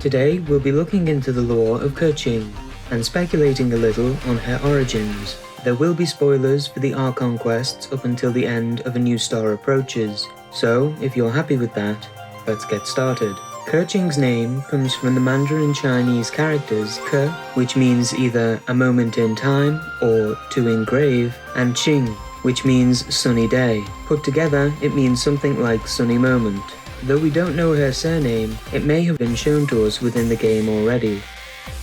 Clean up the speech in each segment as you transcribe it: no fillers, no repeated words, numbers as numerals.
Today we'll be looking into the lore of Keqing and speculating a little on her origins. There will be spoilers for the Archon quests up until the end of A New Star Approaches, so if you're happy with that, let's get started. Keqing's name comes from the Mandarin Chinese characters Ke, which means either a moment in time or to engrave, and Qing, which means sunny day. Put together, it means something like sunny moment. Though we don't know her surname, it may have been shown to us within the game already.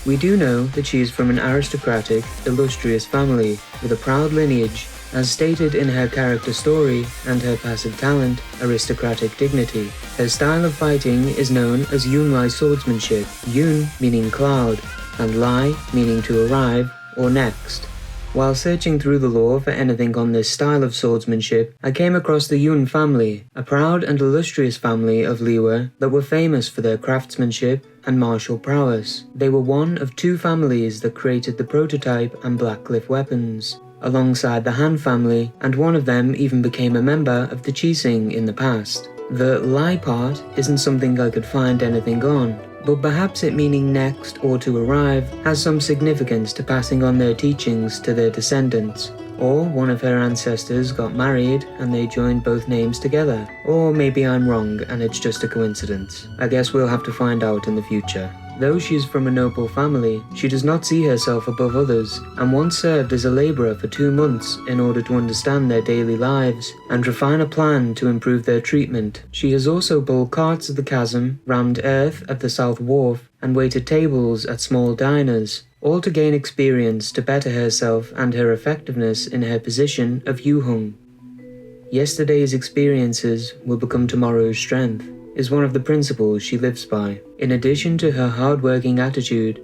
We do know that she is from an aristocratic, illustrious family with a proud lineage, as stated in her character story and her passive talent, aristocratic dignity. Her style of fighting is known as Yunlai swordsmanship, Yun meaning cloud, and Lai meaning to arrive or next. While searching through the lore for anything on this style of swordsmanship, I came across the Yun family, a proud and illustrious family of Liyue that were famous for their craftsmanship and martial prowess. They were one of two families that created the prototype and Blackcliff weapons, alongside the Han family, and one of them even became a member of the Qixing in the past. The Lai part isn't something I could find anything on, but perhaps it meaning next or to arrive has some significance to passing on their teachings to their descendants. Or one of her ancestors got married and they joined both names together. Or maybe I'm wrong and it's just a coincidence. I guess we'll have to find out in the future. Though she is from a noble family, she does not see herself above others, and once served as a labourer for 2 months in order to understand their daily lives and refine a plan to improve their treatment. She has also pulled carts at the chasm, rammed earth at the South Wharf, and waited tables at small diners, all to gain experience to better herself and her effectiveness in her position of Yuheng. Yesterday's experiences will become tomorrow's strength, is one of the principles she lives by. In addition to her hard-working attitude,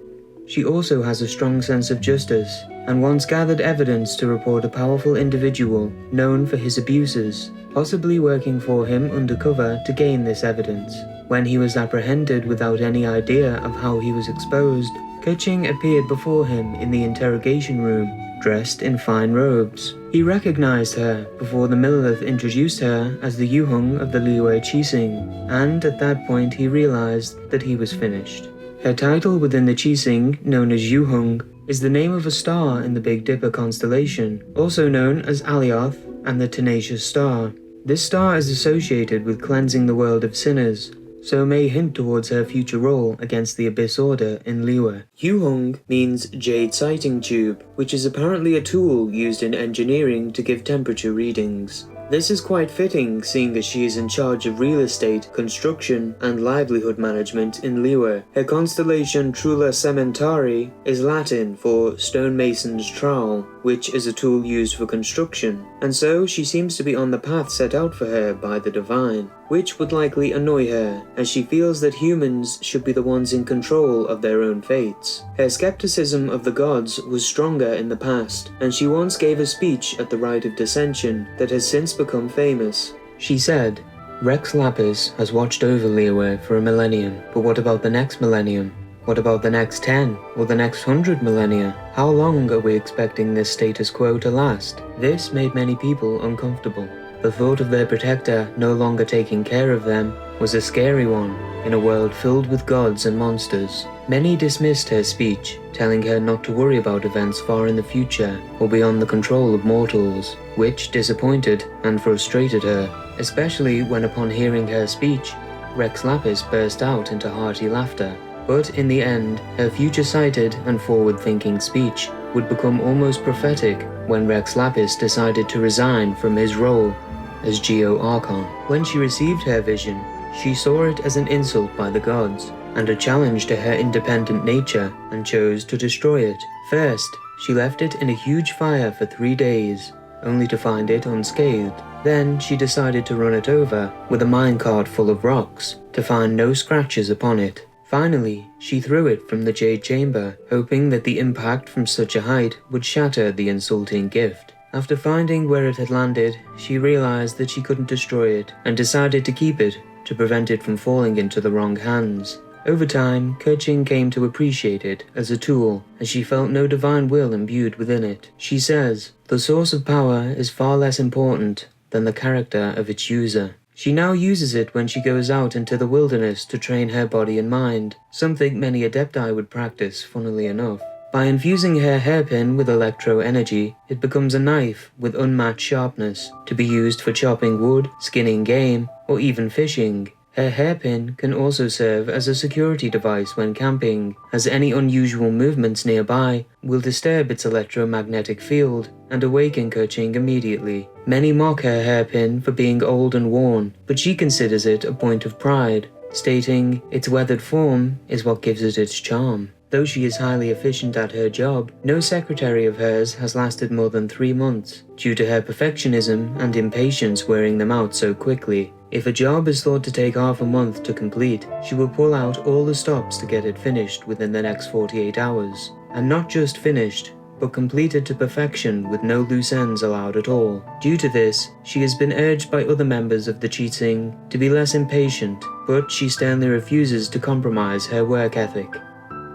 she also has a strong sense of justice, and once gathered evidence to report a powerful individual known for his abuses, possibly working for him undercover to gain this evidence. When he was apprehended without any idea of how he was exposed, Keqing appeared before him in the interrogation room, dressed in fine robes. He recognized her before the Millelith introduced her as the Yuheng of the Liyue Qixing, and at that point he realized that he was finished. Her title within the Qixing, known as Yuheng, is the name of a star in the Big Dipper constellation, also known as Alioth and the Tenacious Star. This star is associated with cleansing the world of sinners, so may hint towards her future role against the Abyss Order in Liyue. Yuheng means jade sighting tube, which is apparently a tool used in engineering to give temperature readings. This is quite fitting, seeing as she is in charge of real estate, construction, and livelihood management in Liyue. Her constellation Trula Sementari is Latin for stonemason's trowel, which is a tool used for construction, and so she seems to be on the path set out for her by the Divine, which would likely annoy her, as she feels that humans should be the ones in control of their own fates. Her skepticism of the gods was stronger in the past, and she once gave a speech at the Rite of Dissension that has since become famous. She said, "Rex Lapis has watched over Liyue for a millennium, but what about the next millennium? What about the next 10 or the next 100 millennia? How long are we expecting this status quo to last?" This made many people uncomfortable. The thought of their protector no longer taking care of them was a scary one in a world filled with gods and monsters. Many dismissed her speech, telling her not to worry about events far in the future or beyond the control of mortals, which disappointed and frustrated her, especially when upon hearing her speech, Rex Lapis burst out into hearty laughter. But in the end, her future-sighted and forward-thinking speech would become almost prophetic when Rex Lapis decided to resign from his role as Geo Archon. When she received her vision, she saw it as an insult by the gods and a challenge to her independent nature, and chose to destroy it. First, she left it in a huge fire for 3 days, only to find it unscathed. Then she decided to run it over with a minecart full of rocks to find no scratches upon it. Finally, she threw it from the Jade Chamber, hoping that the impact from such a height would shatter the insulting gift. After finding where it had landed, she realized that she couldn't destroy it, and decided to keep it to prevent it from falling into the wrong hands. Over time, Keqing came to appreciate it as a tool, as she felt no divine will imbued within it. She says, "The source of power is far less important than the character of its user." She now uses it when she goes out into the wilderness to train her body and mind, something many Adepti would practice, funnily enough. By infusing her hairpin with electro energy, it becomes a knife with unmatched sharpness, to be used for chopping wood, skinning game, or even fishing. Her hairpin can also serve as a security device when camping, as any unusual movements nearby will disturb its electromagnetic field and awaken Keqing immediately. Many mock her hairpin for being old and worn, but she considers it a point of pride, stating its weathered form is what gives it its charm. Though she is highly efficient at her job, no secretary of hers has lasted more than 3 months, due to her perfectionism and impatience wearing them out so quickly. If a job is thought to take half a month to complete, she will pull out all the stops to get it finished within the next 48 hours. And not just finished, but completed to perfection with no loose ends allowed at all. Due to this, she has been urged by other members of the Qixing to be less impatient, but she sternly refuses to compromise her work ethic.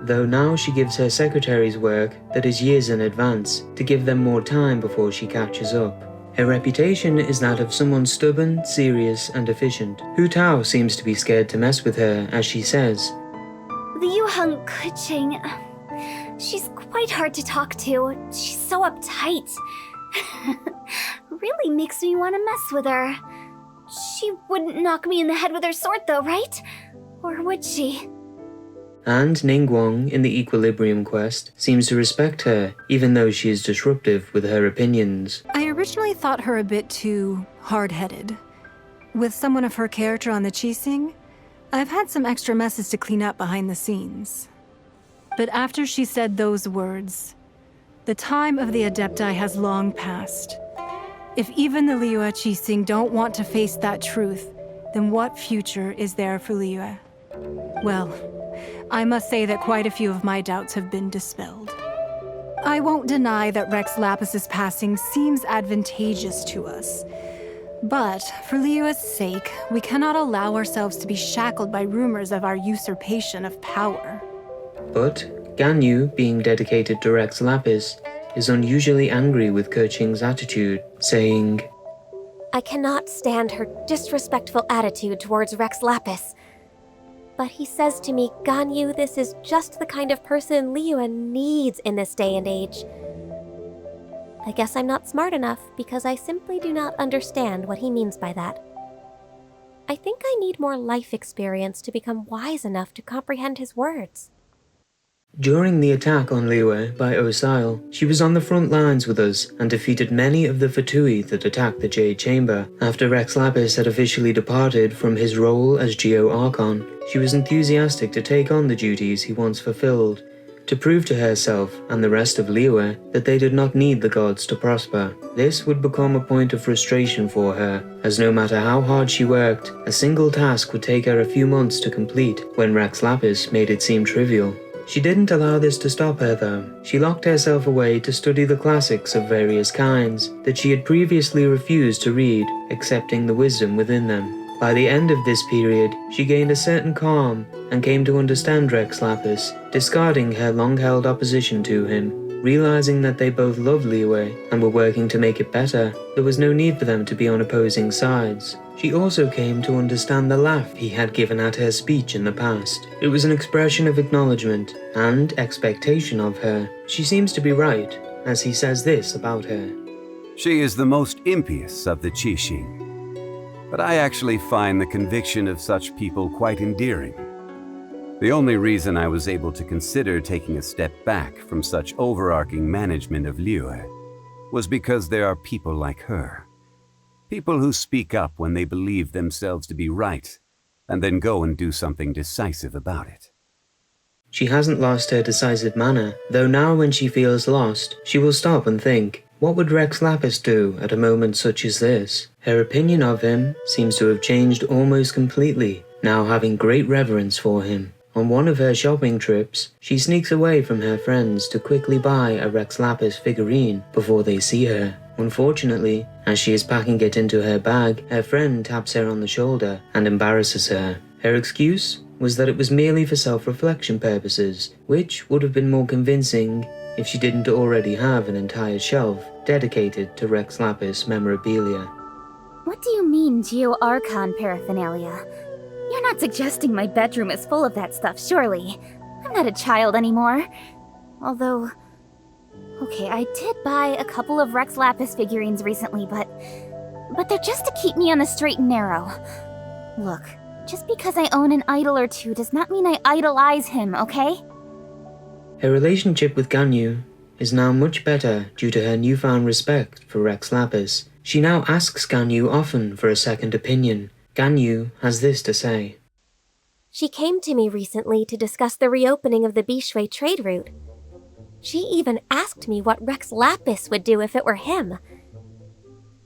Though now she gives her secretaries work that is years in advance, to give them more time before she catches up. Her reputation is that of someone stubborn, serious, and efficient. Hu Tao seems to be scared to mess with her, as she says, Liu Heng Keqing, she's quite hard to talk to. She's so uptight. Really makes me want to mess with her. She wouldn't knock me in the head with her sword though, right? Or would she? And Ningguang in the Equilibrium quest seems to respect her, even though she is disruptive with her opinions. I originally thought her a bit too hard-headed. With someone of her character on the Qixing, I've had some extra messes to clean up behind the scenes. But after she said those words, the time of the Adepti has long passed. If even the Liyue Qixing don't want to face that truth, then what future is there for Liyue? Well, I must say that quite a few of my doubts have been dispelled. I won't deny that Rex Lapis's passing seems advantageous to us. But for Liyue's sake, we cannot allow ourselves to be shackled by rumors of our usurpation of power. But Ganyu, being dedicated to Rex Lapis, is unusually angry with Keqing's attitude, saying, I cannot stand her disrespectful attitude towards Rex Lapis. But he says to me, Ganyu, this is just the kind of person Liyue needs in this day and age. I guess I'm not smart enough because I simply do not understand what he means by that. I think I need more life experience to become wise enough to comprehend his words. During the attack on Liyue by Osile, she was on the front lines with us and defeated many of the Fatui that attacked the Jade Chamber. After Rex Lapis had officially departed from his role as Geo Archon, she was enthusiastic to take on the duties he once fulfilled, to prove to herself and the rest of Liyue that they did not need the gods to prosper. This would become a point of frustration for her, as no matter how hard she worked, a single task would take her a few months to complete when Rex Lapis made it seem trivial. She didn't allow this to stop her though. She locked herself away to study the classics of various kinds that she had previously refused to read, accepting the wisdom within them. By the end of this period, she gained a certain calm and came to understand Rex Lapis, discarding her long-held opposition to him. Realizing that they both loved Liyue and were working to make it better, there was no need for them to be on opposing sides. She also came to understand the laugh he had given at her speech in the past. It was an expression of acknowledgement and expectation of her. She seems to be right, as he says this about her. She is the most impious of the Qixing, but I actually find the conviction of such people quite endearing. The only reason I was able to consider taking a step back from such overarching management of Liyue was because there are people like her. People who speak up when they believe themselves to be right, and then go and do something decisive about it. She hasn't lost her decisive manner, though now when she feels lost, she will stop and think, what would Rex Lapis do at a moment such as this? Her opinion of him seems to have changed almost completely, now having great reverence for him. On one of her shopping trips, she sneaks away from her friends to quickly buy a Rex Lapis figurine before they see her. Unfortunately, as she is packing it into her bag, her friend taps her on the shoulder and embarrasses her. Her excuse was that it was merely for self-reflection purposes, which would have been more convincing if she didn't already have an entire shelf dedicated to Rex Lapis memorabilia. What do you mean, Geo-Archon paraphernalia? You're not suggesting my bedroom is full of that stuff, surely? I'm not a child anymore. Although... Okay, I did buy a couple of Rex Lapis figurines recently, but they're just to keep me on the straight and narrow. Look, just because I own an idol or two does not mean I idolize him, okay? Her relationship with Ganyu is now much better due to her newfound respect for Rex Lapis. She now asks Ganyu often for a second opinion. Ganyu has this to say. She came to me recently to discuss the reopening of the Bishui trade route. She even asked me what Rex Lapis would do if it were him.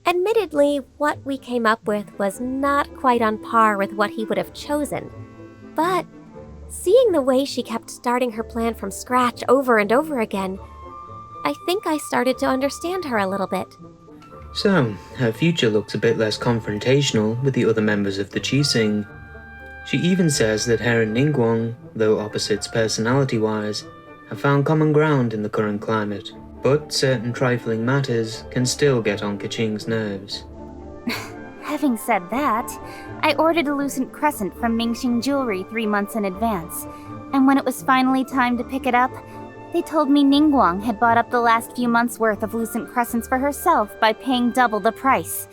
Admittedly, what we came up with was not quite on par with what he would have chosen. But seeing the way she kept starting her plan from scratch over and over again, I think I started to understand her a little bit. So, her future looks a bit less confrontational with the other members of the Qixing. She even says that her and Ningguang, though opposites personality-wise, have found common ground in the current climate, but certain trifling matters can still get on Keqing's nerves. Having said that, I ordered a Lucent Crescent from Mingxing Jewelry 3 months in advance, and when it was finally time to pick it up, they told me Ningguang had bought up the last few months' worth of Lucent Crescents for herself by paying double the price.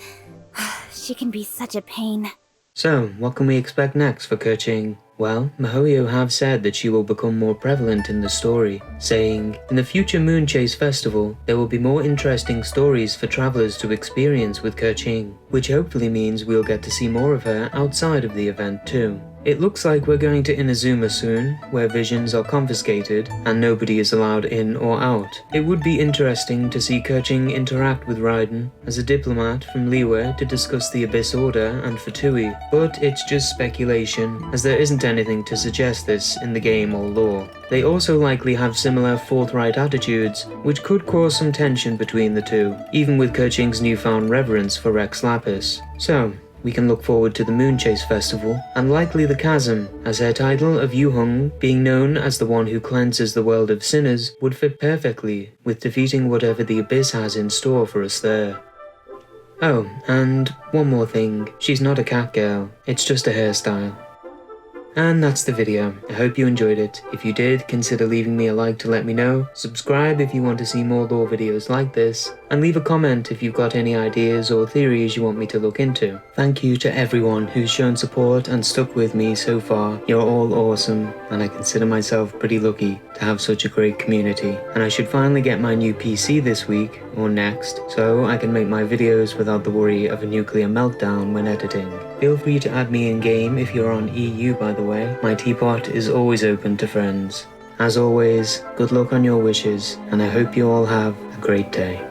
She can be such a pain. So, what can we expect next for Keqing? Well, MiHoYo have said that she will become more prevalent in the story, saying, in the future Moonchase Festival, there will be more interesting stories for travelers to experience with Keqing, which hopefully means we'll get to see more of her outside of the event too. It looks like we're going to Inazuma soon, where visions are confiscated and nobody is allowed in or out. It would be interesting to see Keqing interact with Raiden as a diplomat from Liyue to discuss the Abyss Order and Fatui, but it's just speculation, as there isn't anything to suggest this in the game or lore. They also likely have similar forthright attitudes, which could cause some tension between the two, even with Keqing's newfound reverence for Rex Lapis. So, we can look forward to the Moonchase Festival, and likely the Chasm, as her title of Yuheng, being known as the one who cleanses the world of sinners, would fit perfectly with defeating whatever the Abyss has in store for us there. Oh, and one more thing, she's not a cat girl, it's just a hairstyle. And that's the video. I hope you enjoyed it. If you did, consider leaving me a like to let me know, subscribe if you want to see more lore videos like this, and leave a comment if you've got any ideas or theories you want me to look into. Thank you to everyone who's shown support and stuck with me so far. You're all awesome, and I consider myself pretty lucky to have such a great community. And I should finally get my new PC this week, or next, so I can make my videos without the worry of a nuclear meltdown when editing. Feel free to add me in-game if you're on EU, by the way. My teapot is always open to friends. As always, good luck on your wishes, and I hope you all have a great day.